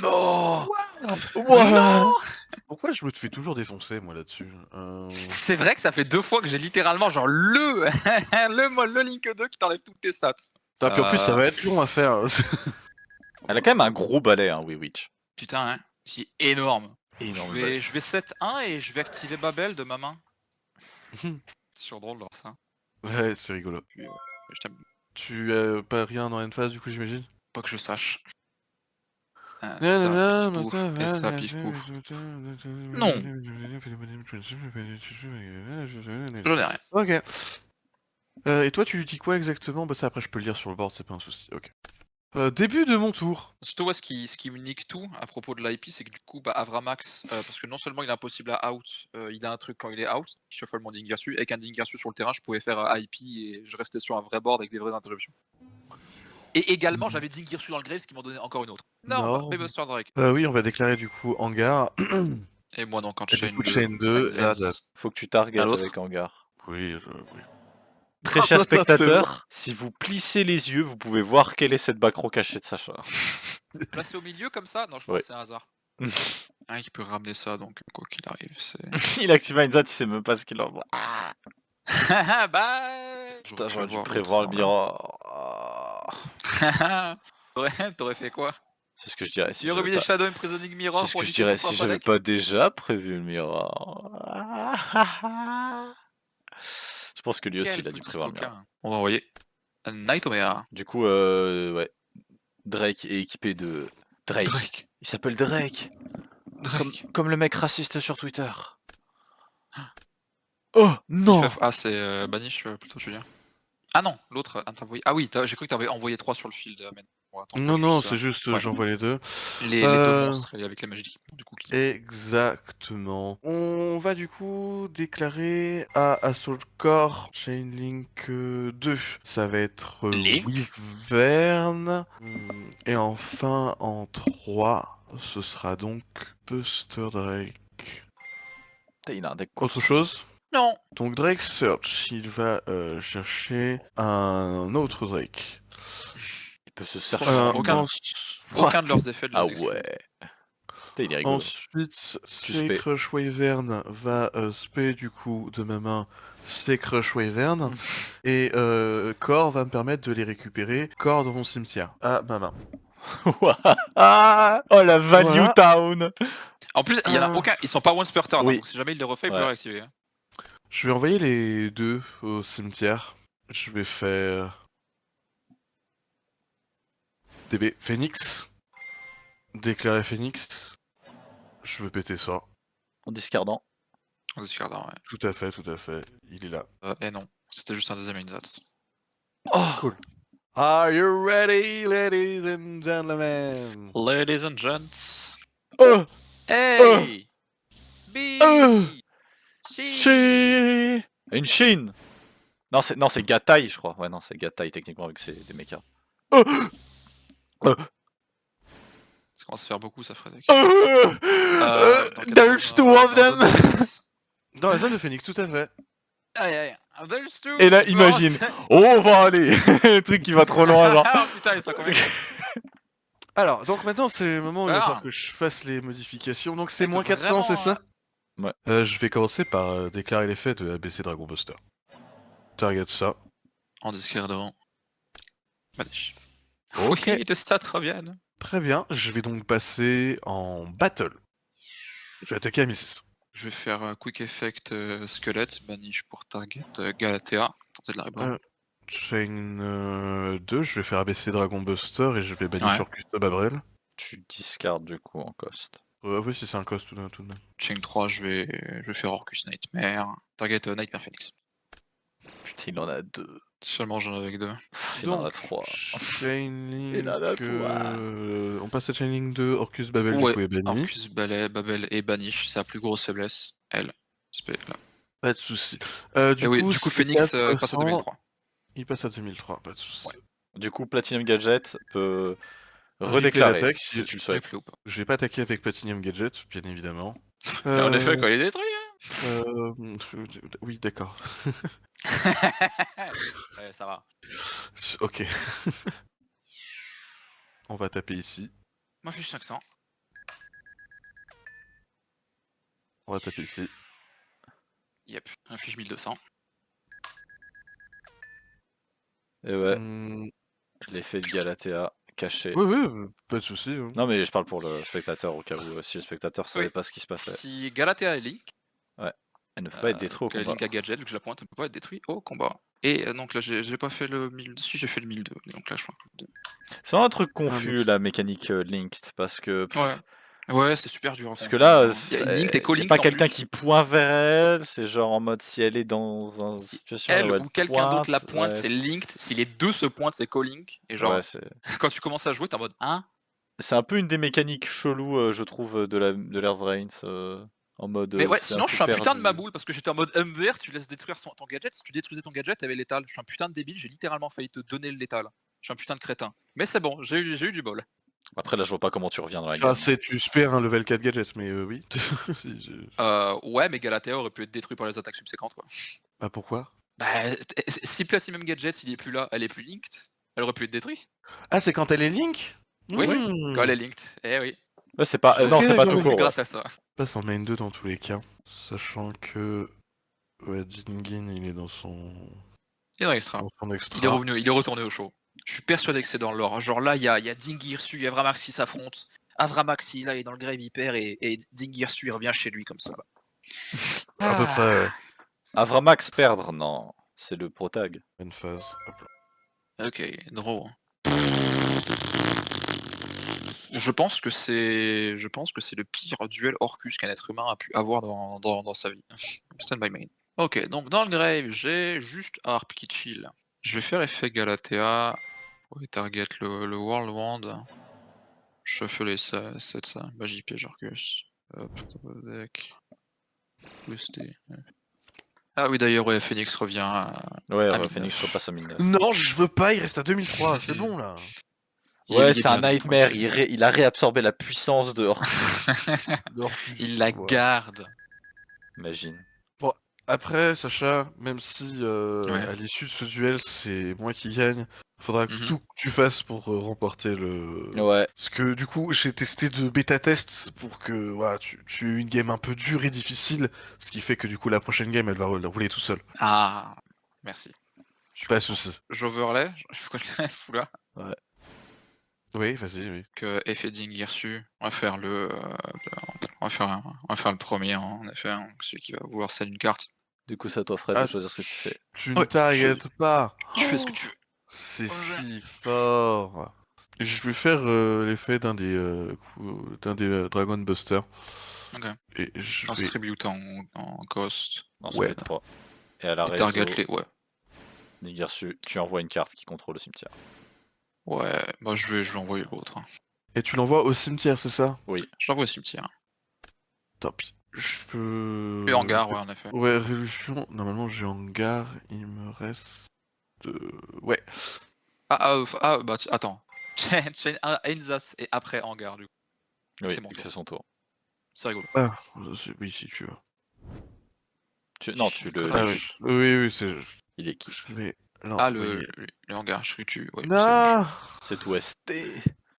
Non. Non. Pourquoi je me fais toujours défoncer, moi, là-dessus C'est vrai que ça fait 2 fois que j'ai littéralement genre le le link 2 qui t'enlève toutes tes stats. Ah, puis en plus, ça va être long à faire. Elle a quand même un gros balai, hein, Witch. Putain, hein, c'est énorme. Énorme Je vais 7-1 et je vais activer Babel de ma main. C'est sur drôle alors ça. Ouais, c'est rigolo. Puis, je t'aime Tu as pas rien dans N-Phase, du coup, j'imagine? pas que je sache. Ça, Nanana, pif pouf, et ça, pif pouf. Non. J'en ai rien. Ok. Et toi, tu dis quoi exactement? Bah ça, après, je peux le lire sur le board, c'est pas un souci. Ok. Début de mon tour. Surtout, ouais, ce qui me nique tout à propos de l'IP, c'est que du coup, bah, Avramax, parce que non seulement il est impossible à out, il a un truc quand il est out, il shuffle mon Dingirsu, et avec un Dingirsu sur le terrain, je pouvais faire IP et je restais sur un vrai board avec des vraies interruptions. Et également, j'avais Dingirsu dans le grave, ce qui m'en donnait encore une autre. Non, Buster Drake. Oui, on va déclarer du coup hangar. Et moi donc en Et chain du coup, 2. chain 2, Zats. Faut que tu targetes À l'autre. avec hangar. Oui, Très cher spectateur, si vous plissez les yeux, vous pouvez voir quelle est cette backrow cachée de Sacha. Placé au milieu comme ça? Non, je pense que c'est un hasard. Qui peut ramener ça, donc quoi qu'il arrive, c'est... Il active un Zat, il sait même pas ce qu'il envoie. Bah... Putain, j'aurais dû prévoir le miroir. T'aurais fait quoi? C'est ce que je dirais si Il aurait j'avais mis les pas... Shadow Imprisoning Mirror C'est ce pour que je niquer dirais son si propre j'avais deck? pas déjà prévu le miroir. Je pense que lui aussi, Quel il a dû petit prévoir le miroir. coquin. On va envoyer Nightmare. Du coup, ouais. Drake est équipé de... Drake. Il s'appelle Drake. Comme le mec raciste sur Twitter. Oh non! Ah, c'est Banish plutôt, tu veux dire? Ah non, l'autre, t'envoyé. Ah oui, j'ai cru que t'avais envoyé 3 sur le field, Amen. Bon, attends, non, juste, c'est juste ouais. j'envoie les deux. Les deux monstres et avec la magie d'équipement, du coup. Exactement. On va du coup déclarer à Assault Core Chainlink 2. Ça va être Link. Wyvern. Et enfin en 3, ce sera donc Buster Drake. Il a un deck Autre chose? Non. Donc Drake Search, il va chercher un autre Drake. Il peut se chercher Aucun de leurs effets de Ah les exclure. ouais. Il est rigolo. Ensuite, Crush Wyvern va spé du coup de ma main Crush Wyvern. Et Core va me permettre de les récupérer. Core dans mon cimetière. À ma main. Oh la value town! En plus, il y en a aucun, ils sont pas once per turn, Oui. donc si jamais il les refait, il peut les réactiver. Je vais envoyer les deux au cimetière. Je vais faire DB Phoenix. Déclarer Phoenix. Je veux péter ça. En discardant. En discardant, ouais. Tout à fait. Il est là. Et non, c'était juste un deuxième insats. Oh, cool. Are you ready, ladies and gentlemen? Ladies and gents. Hey! B! Shin! Une Shin! Non, c'est Gatai, je crois. Ouais, non, c'est Gatai, techniquement, avec des mechas. Ça commence à faire beaucoup, ça, Frédéric. There's two of them! Dans la zone de Phoenix, tout à fait. Et là, imagine. Oh, on va aller! Le truc qui va trop loin, genre. Ah putain, ils sont quand même... Alors, donc maintenant, c'est le moment où il va falloir que je fasse les modifications. Donc c'est moins 400, c'est ça? Ouais. Je vais commencer par déclarer l'effet de ABC Dragon Buster. Target ça. En discardant. Vanish. Ok. Oui, tes stats reviennent. Très bien, je vais donc passer en battle. Je vais attaquer à 1006. Je vais faire Quick Effect Squelette, Banish pour target Galatea. Tenter de la reborn. Chain 2, je vais faire ABC Dragon Buster et je vais bannir sur Custom Abrel. Tu discardes du coup en cost. Oui, si c'est un cost tout de même. Chain 3, je vais faire Orcus Nightmare. Target Nightmare Phoenix. Putain, il en a deux. Seulement j'en ai avec 2. Il en a Donc, 3. Chainlink. Il en a trois. On passe à Chainlink 2, Orcus Babel du Ouais, coup est banni. Orcus, Babel et Banish, c'est sa plus grosse faiblesse, elle. Là. Pas de soucis. Et Du oui, coup, du coup c'est Phoenix passe à 400. 2003. Il passe à 2003, pas de soucis. Du coup, Platinum Gadget peut Replay redéclarer l'attaque, si tu le Ouais, souhaites. plus ou pas. Je vais pas attaquer avec Platinum Gadget, bien évidemment. Et en effet, quand il est détruit, Oui, d'accord. ouais, ça va. Ok. On va taper ici. Moi, je suis 500. On va taper ici. Yep, inflige 1200. Et ouais, Hmm, l'effet de Galatea caché. Oui, oui, pas de soucis. Hein. Non, mais je parle pour le spectateur au cas où si le spectateur savait Oui. pas ce qui se passait. Si Galatea est Link, Elle ne peut pas être détruite au donc combat. Link à Gadget, vu que je la pointe, ne peut pas être détruit au combat. Et donc là, j'ai pas fait le 1000. Si, j'ai fait le 1002. Donc là, je crois. C'est un truc confus la mécanique Linked parce que. Ouais, c'est super dur. Parce que là, Link, t'es y a co-Link pas en quelqu'un plus. qui pointe vers elle, c'est genre en mode si elle est dans une Si situation elle où elle ou quelqu'un d'autre la pointe, pointe, ouais, c'est linked. Si les deux se pointent, c'est co-link. Et genre, ouais, c'est quand tu commences à jouer, t'es en mode hein. c'est un peu une des mécaniques cheloues, je trouve, de l'Air Vrains. En mode. Mais ouais, c'est sinon je suis un putain de perdu. maboule parce que j'étais en mode MVR, tu laisses détruire ton gadget. Si tu détruisais ton gadget, t'avais létal. Je suis un putain de débile, j'ai littéralement failli te donner le létal. Je suis un putain de crétin. Mais c'est bon, j'ai eu du bol. Après, là, je vois pas comment tu reviens dans la game. Tu spères un level 4 gadget, mais oui. Ouais, mais Galatea aurait pu être détruit par les attaques subséquentes, quoi. Bah pourquoi? Bah, si Platinum Gadget il est plus là, elle est plus linked, elle aurait pu être détruite. Ah, c'est quand elle est Link? Oui, Hmm. quand elle est linked. Eh oui. Ouais, c'est pas. Ok, non, c'est pas d'accord, tout ok. court. Ouais. Grâce à ça. Passe en main 2 dans tous les cas. Sachant que. Ouais, Dingin, il est dans son. Et dans l'extra. Dans son extra. Il est retourné au show. Je suis persuadé que c'est dans l'or. Genre là, il y a Dingirsu, il y a Avramax qui s'affrontent. Avramax, là, il est dans le grave, il perd et Dingirsu, il revient chez lui comme ça. Là. À peu près, ouais. Avramax perdre, non. C'est le protag. Une phase. Hop là. Ok, draw. Je pense que c'est le pire duel Orcus qu'un être humain a pu avoir dans sa vie. Stand by main. Ok, donc dans le grave, j'ai juste Harp qui chill. Je vais faire effet Galatea pour target le World Wand. Shuffle les 7 ça. Bah j'y piège Orcus. Hop, top of deck. Twisté. Ah oui d'ailleurs ouais, Phoenix revient à Ouais, à Phoenix 1009. repasse à 1009. Non, je veux pas, il reste à 2003, c'est bon là. Ouais, Il est c'est un bien, nightmare. tranquille. Il a réabsorbé la puissance de Orcus. Il la garde. Imagine. Après, Sacha, même si Ouais. à l'issue de ce duel, c'est moi qui gagne, faudra que tout que tu fasses pour remporter le. Ouais. Parce que du coup, j'ai testé de bêta-test pour que voilà, tu aies une game un peu dure et difficile, ce qui fait que du coup, la prochaine game, elle va rouler tout seul. Ah, merci. Pas de soucis. J'overlay, pourquoi je l'ai fou là Ouais. Oui, vas-y, oui. Que effet Dingirsu, on va faire le premier en effet, hein, celui qui va vouloir sell une carte. Du coup, ça t'offrait de choisir ce que tu fais. Tu ne t'arrêtes pas. Tu fais ce que tu veux. C'est si fort. Je vais faire l'effet d'un des Dragon Buster. Ok. Et je vais... Distribute en cost. Non, Ouais. 3. Et à la Et réseau, target les. Ouais. Nigirsu, tu envoies une carte qui contrôle le cimetière. Ouais, bah je vais envoyer l'autre. Et tu l'envoies au cimetière, c'est ça? Oui. Je l'envoie au cimetière. Top. Je peux... Et hangar, ouais, en effet. Ouais, révolution. Normalement, j'ai hangar. Il me reste... Ouais. Bah attends. Chain Enzas et après hangar, du coup. Oui, C'est mon tour. c'est son tour. C'est rigolo. Ah, oui, si tu veux. Non, tu le... Ah oui, oui, c'est... Il est qui? Ah, le hangar, je tue. Ouais, non, c'est tout ST.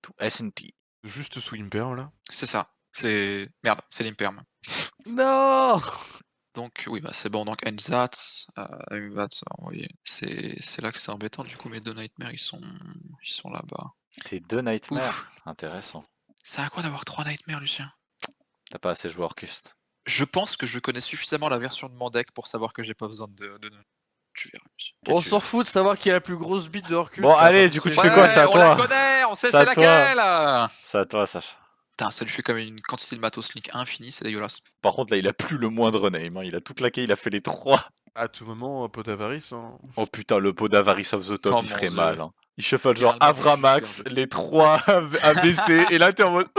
Tout SNT. juste sous Imperm, là. c'est ça. C'est... Merde, c'est l'Imperm. Non. Donc oui, bah c'est bon, donc Enzats, envoyé. C'est là que c'est embêtant, du coup mes deux nightmares ils sont là-bas. Tes 2 nightmares. Intéressant. C'est à quoi d'avoir 3 nightmares, Lucien? T'as pas assez joué Orcus. Je pense que je connais suffisamment la version de mon deck pour savoir que j'ai pas besoin de... Tu verras, Lucien. On s'en fout de savoir qui a la plus grosse bite de Orcus. Bon, allez, du coup, tu fais quoi? C'est à on toi. la connaît, on sait c'est laquelle. C'est à toi, Sacha. Putain, ça lui fait comme une quantité de matos link infinie, c'est dégueulasse. Par contre, là, il a plus le moindre name. Hein. Il a tout claqué, il a fait les 3. À tout moment, un pot d'avarice. Hein. Oh putain, le pot d'Avarice of the Top, Oh il mon ferait Dieu. mal. Hein. Il shuffle genre Littéralement, Avramax, super les 3 ABC, et là t'es en mode.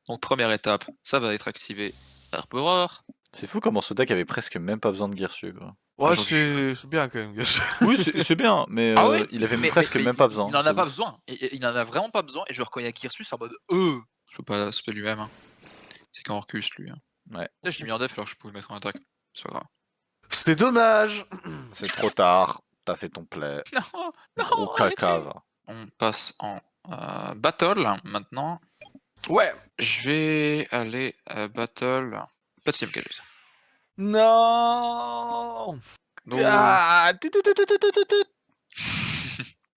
Donc première étape, ça va être activé Harperer. C'est fou comment ce deck avait presque même pas besoin de Girsu, quoi. Ouais, Aujourd'hui, c'est bien quand même. Oui, c'est bien, mais Ah ouais il avait mais presque même pas besoin. il en c'est a pas ouf. besoin. Il en a vraiment pas besoin et je le reconnais à Kirsus en mode Je peux pas spell lui-même. Hein. C'est qu'en Orcus lui. Hein. Ouais. Là, je l'ai mis en def alors que je pouvais le mettre en attaque. C'est pas grave. C'est dommage. C'est trop tard, t'as fait ton play. Non, Gros non, caca, arrêtez. va. On passe en battle maintenant. Ouais. Je vais aller battle. Pas de Sim Gadget. Non. No. Ah,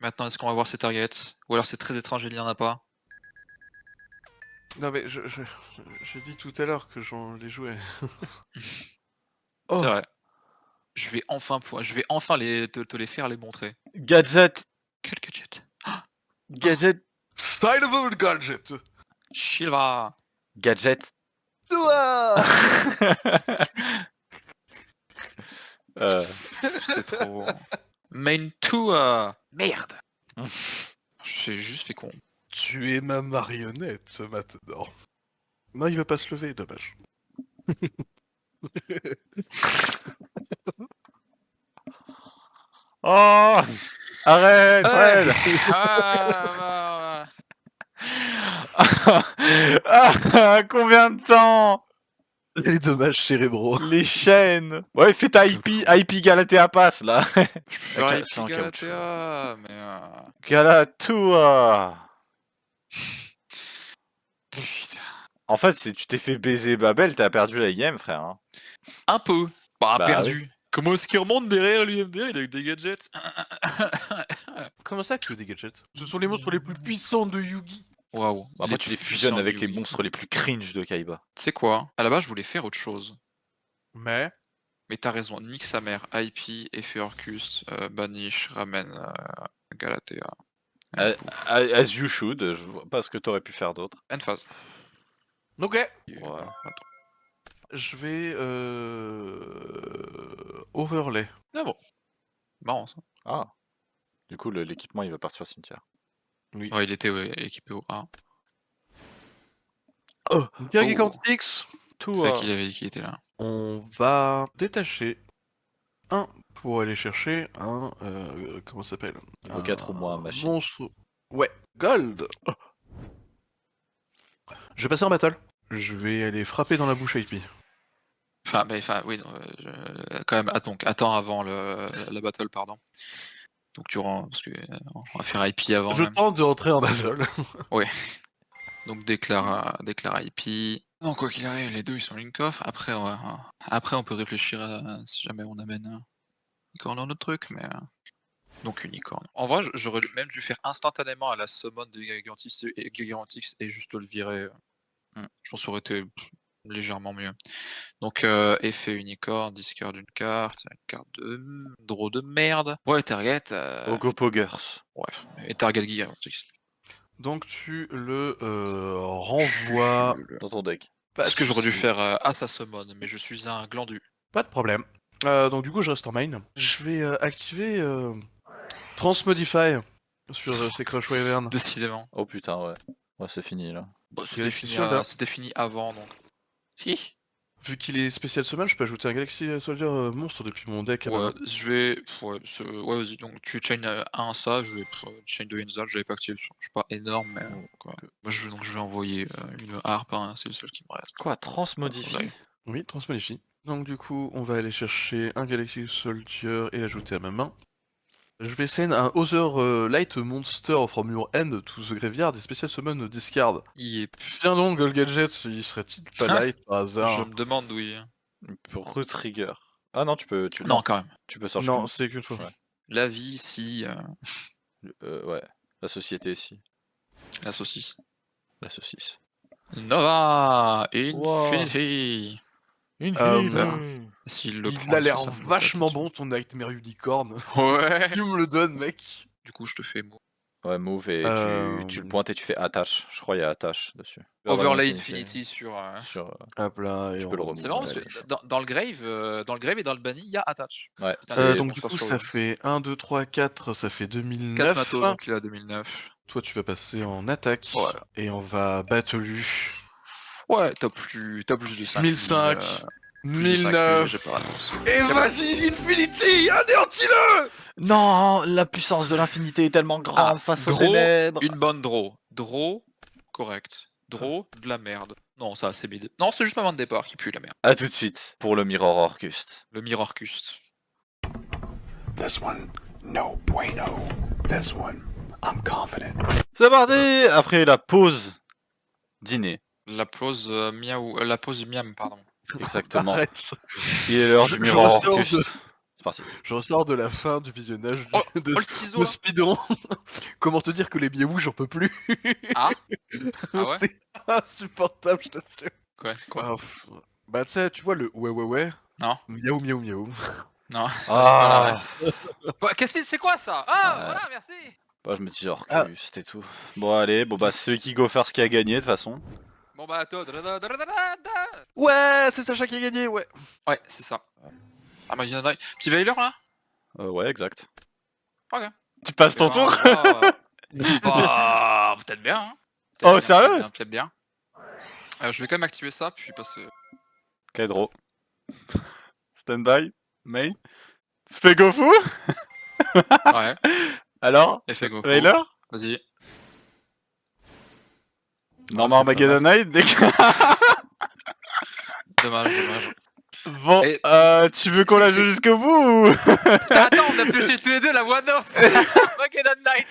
Maintenant, est-ce qu'on va voir ses targets? Ou alors c'est très étrange, il y en a pas. Non mais j'ai dit tout à l'heure que j'en les jouais. Oh. C'est vrai. Je vais enfin te les faire les montrer. Gadget. Quel gadget? Gadget. Style of a gadget. Shilva. Gadget. Toi. C'est trop. Main 2. Merde. J'ai juste fait con. Tu es ma marionnette maintenant. Non, il va pas se lever, dommage. Oh. Arrête, Fred. Combien de temps? Les dommages cérébraux. Les chaînes. Ouais, fais ta IP Galatea Pass, là. Je peux faire Ok, IP c'est en caoutchouc. Galatea, mais Galatua. putain. En fait, si tu t'es fait baiser Babel, t'as perdu la game, frère. Hein. Un peu. Bah, Bah perdu. Comment est-ce qu'il remonte derrière l'UMDR? Il a eu des gadgets. Comment ça que des gadgets? Ce sont les monstres les plus puissants de Yugi. Waouh. Après, tu les fusionnes avec les monstres les plus cringe de Kaiba. Tu sais quoi? À la base, je voulais faire autre chose. Mais Mais t'as raison, nique sa mère. IP, Effet Orcus, Banish, Ramen, Galatea. As you should, je vois pas ce que t'aurais pu faire d'autre. End phase. ok. Ouais. Attends. Je vais overlay. Ah bon. Marrant ça. Ah. Du coup, l'équipement, il va partir au cimetière. Oui. Ouais, il était équipé au A. Oh, Oh. Gigantix. C'est vrai qu'il avait dit qu'il était là. On va détacher un pour aller chercher un comment ça s'appelle? Niveau 4 ou moins, machine. Monstre. Ouais, gold. Je vais passer en battle. Je vais aller frapper dans la bouche IP. Enfin, oui, quand même, attends avant la battle, pardon. Donc tu rends, parce que on va faire IP avant. Je même. tente de rentrer en battle. Ouais. Donc déclare IP. Non, quoi qu'il arrive, les deux ils sont link off. Après, on peut réfléchir à si jamais on amène unicorn dans notre truc, mais. Donc unicorn. En vrai, j'aurais même dû faire instantanément à la summon de Gigantix et juste le virer. Je pense que ça aurait été légèrement mieux. Donc effet unicorn, discard d'une carte, une carte de draw de merde. Ouais, target. Ogo Poggers. Bref, et target Gigantix. Donc tu le renvoies Dans ton deck. Ce que j'aurais dû faire à sa summon, mais je suis un glandu. Pas de problème. Donc du coup je reste en main. Je vais activer Transmodify sur ces Crush Wyvern. Décidément. Oh putain, ouais. Ouais, c'est fini, là. Bah, Galaxy Soldier. c'était fini avant, donc. Si. Vu qu'il est spécial summon, je peux ajouter un Galaxy Soldier monstre depuis mon deck. Ouais, je vais. Ouais, vas-y, donc tu chain 1 ça, je vais chain 2 Inzal, j'avais pas activé, je suis pas énorme, mais. Moi, je vais envoyer une harpe, hein, c'est le seul qui me reste. Quoi, transmodifie? Oui, Transmodify. Donc du coup, on va aller chercher un Galaxy Soldier et l'ajouter à ma main. Je vais send un Other Light Monster from your end to the graveyard et Special Summon Discard. Yep. Tiens donc, Gold Gadget, il serait-il pas light par hasard? Je me demande d'où il est. Pour retrigger. Ah non, tu peux. Non, quand même. Tu peux sortir. Non, c'est qu'une fois. Ouais. La vie, si. Ouais. La société, si. La saucisse. La saucisse. Nova Infinity. S'il le prend, Il a l'air ça me vachement tape bon ton Nightmare Unicorn. Ouais. Tu me le donnes, mec. Du coup, je te fais mot. Ouais, move et tu le pointes et tu fais attache. Je crois qu'il y a attache dessus. Overlay Infinity sur. Hop là, et Tu peux le C'est marrant parce que dans le grave et dans le banni, il y a attach. Ouais. donc du coup, ça fait 1, 2, 3, 4, ça fait 2009. 4 matos, donc il a 2009. Toi, tu vas passer en attaque. Ouais. Et on va battu. Ouais, t'as plus de 5 1005. 1009. 1009. Et vas-y, Infinity, anéantis-le! Non, la puissance de l'infinité est tellement grande face aux draw, ténèbres. une bonne draw. Draw, correct. Draw, de la merde. Non, ça c'est mid. Non, c'est juste ma main de départ qui pue la merde. A tout de suite pour le Mirror Orcust. Le Mirror Cust. This one, no bueno. This one, I'm confident. C'est parti. Après la pause dîner. La pause la pause miam, pardon. Exactement. Arrête. Il est l'heure du Mirror Orcust. C'est parti. Je ressors de la fin du visionnage de le ciseau, de là. Speedrun. Comment te dire que les billets j'en peux plus. Ah ouais. C'est insupportable, je t'assure. Quoi, c'est quoi? Bah tu sais, tu vois le ouais. Non. Miaou miaou miaou. Non. Ah. Bah, qu'est-ce que c'est quoi ça? Ah, voilà, merci. Bah, je me dis Orcust et tout. Bon allez, bon bah c'est celui qui go first qui a gagné de toute façon. Bon bah toi. Ouais, c'est Sacha qui a gagné, ouais. Ouais, c'est ça. Ah bah, il y en a. Petit Veiler là? Ouais, exact. Ok. Tu passes ton tour. Bah, peut-être bien. Hein. Oh, sérieux? Peut-être bien. Je vais quand même activer ça, puis passer. Ok, draw. Stand by. Main. Spé Gofu. Ouais. Alors Effet go. Veiler. Vas-y. Normal Armageddon Night. Dommage. Bon, Et- tu veux qu'on la joue jusqu'au bout ou Attends, on a pioché tous les deux la one off. Armageddon Night.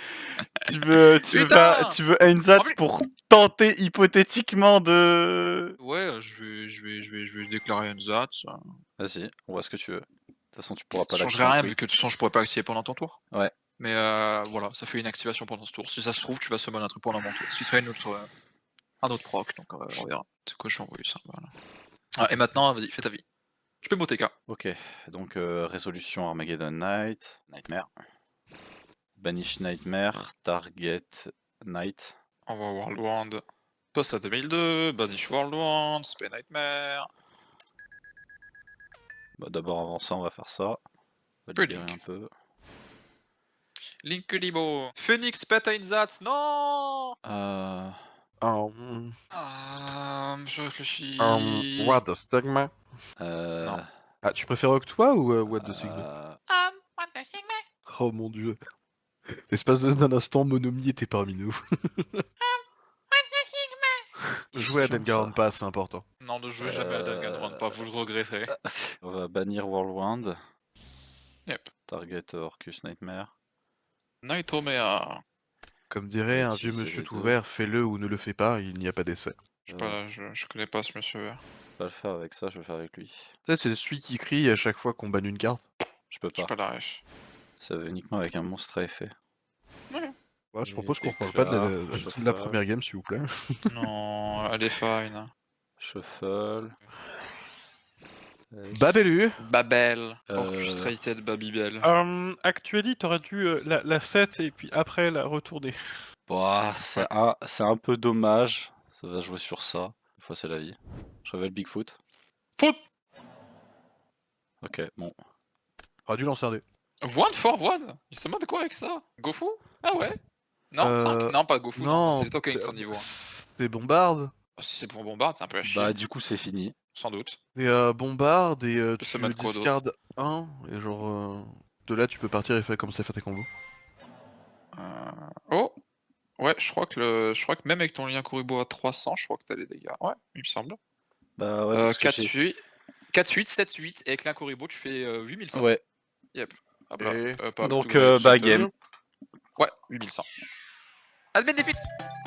tu veux Putain. tu veux Einsatz En plus- pour tenter hypothétiquement de... Ouais, je vais déclarer une ZAT. Ça Vas-y, on voit ce que tu veux. De toute façon, tu pourras pas changerait l'activer. rien, vu que de toute façon, je pourrais pas activer pendant ton tour. Ouais. Mais voilà, ça fait une activation pendant ce tour. Si ça se trouve, tu vas summon un truc pendant mon tour. Ce qui serait un autre proc, donc on verra. C'est quoi, je vais envoyer ça. Voilà. Ah, et maintenant, vas-y, fais ta vie. Je peux monter K. Ok, donc résolution Armageddon Night. Nightmare. Banish Nightmare. Target Night. Envoie World Wand. Post à 2002. Banish World Wand. Spay Nightmare. Bah, d'abord, avant ça, on va faire ça. On va Pretty. libérer un peu. Link Libo. Phoenix Pet Einsatz. Non. Je réfléchis. What the Stigma. Non. Ah, tu préfères Octoa ou What the Sigma? What the Sigma. Oh mon dieu. L'espace d'un instant, Monomi était parmi nous. Jouer à Danganronpa, pas, c'est important. Non, ne jouez jamais à Danganronpa, vous le regretterez. On va bannir Whirlwind. Yep. Target Orcus Nightmare. Nightmare. Comme dirait un utiliser vieux monsieur les tout deux. vert, fais-le ou ne le fais pas, il n'y a pas d'essai. Je connais pas ce monsieur vert. Je vais pas le faire avec ça, je vais le faire avec lui. Tu sais, c'est celui qui crie à chaque fois qu'on banne une carte. Je peux J'ai pas. pas la ref. Ça veut uniquement avec un monstre à effet. Ouais, je Et propose qu'on reparle déjà, pas de je la fais- première game, s'il vous plaît. Non, elle est fine. Shuffle. Babelu. Babel. Euh, Orchestrated Babybel. Actually, t'aurais dû la set et puis après la retourner. Bah, c'est un peu dommage. Ça va jouer sur ça. Une fois, c'est la vie. Je révèle Bigfoot. Foot. Ok, bon. Aurait dû lancer un dé. One for one. Il se mode quoi avec ça? Gofu? Ah ouais? Non, 5? Non, pas Gofu. Non, c'est les tokens qui sont niveau 1. C'est bombarde. Si c'est pour Bombard, c'est un peu à chier. Bah, du coup, c'est fini. Sans doute. Et bombarde et peut tu se le mettre quoi discardes 1 et genre de là tu peux partir et faire comme ça faire tes combos. Oh! Ouais, je crois que même avec ton lien Kuribo à 300, je crois que t'as les dégâts. Ouais, il me semble. Bah, ouais, parce que 4-8, 7-8, et avec lien Kuribo, tu fais 8100. Ouais. Yep. Hop là. Et Pas Donc, tout gré, bah, tout game. Ouais, 8100. Admin defeat!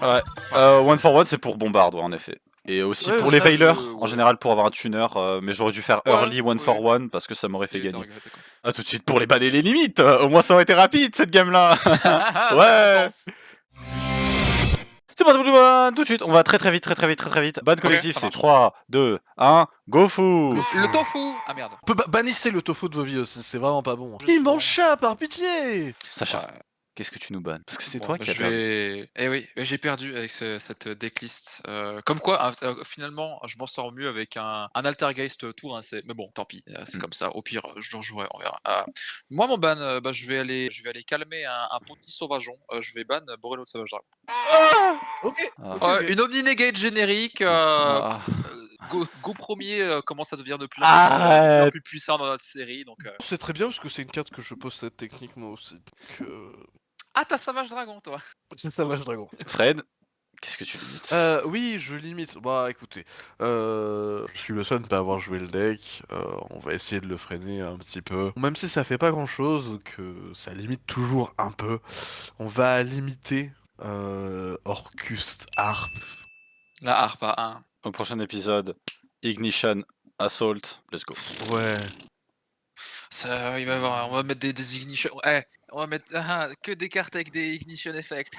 Ouais. One for one, c'est pour Bombard, ouais, en effet. Et aussi Ouais, pour les ça, failers, ouais. en général pour avoir un tuner, mais j'aurais dû faire Ouais, early one for ouais. one parce que ça m'aurait fait Il est gagner. targeté, quoi. Ah, tout de suite pour les banner les limites. Au moins ça aurait été rapide cette game là. Ça Ouais. compense. C'est bon, tout de suite, on va très vite. Ban collectif, ça c'est marche. 3, 2, 1, go fou. Le tofu! Ah merde. bannissez le tofu de vos vies, c'est vraiment pas bon. Je Il suis- mange chat par pitié. Sacha. Ouais. Qu'est-ce que tu nous bannes? Parce que c'est Bon, toi bah, qui as je perdu. vais. Eh oui, j'ai perdu avec cette decklist. Comme quoi, finalement, je m'en sors mieux avec un Altergeist tour. Hein, mais bon, tant pis, c'est Mm. comme ça. Au pire, je le rejouerai, on verra. Moi, mon ban, bah, je vais aller calmer un petit sauvageon. Je vais ban Borello de Sauvage Dragon. Ok, Ah. ok, Ouais, ok. une Omni-Negate générique. Ah. Go premier commence à devenir de plus en Arrête. plus puissant dans notre série. Donc, C'est très bien parce que c'est une carte que je possède techniquement aussi. Donc, Ah, t'as Savage Dragon, toi. c'est Savage Dragon. Fred, qu'est-ce que tu limites? Oui, je limite. Bah écoutez, je suis le seul à ne pas avoir joué le deck. On va essayer de le freiner un petit peu. Même si ça fait pas grand-chose, que ça limite toujours un peu. On va limiter Orcust Harp. La harpe à 1. Au prochain épisode, Ignition, Assault, let's go. Ouais. Ça, il va y avoir, on va mettre des ignition. On va mettre que des cartes avec des ignition effect.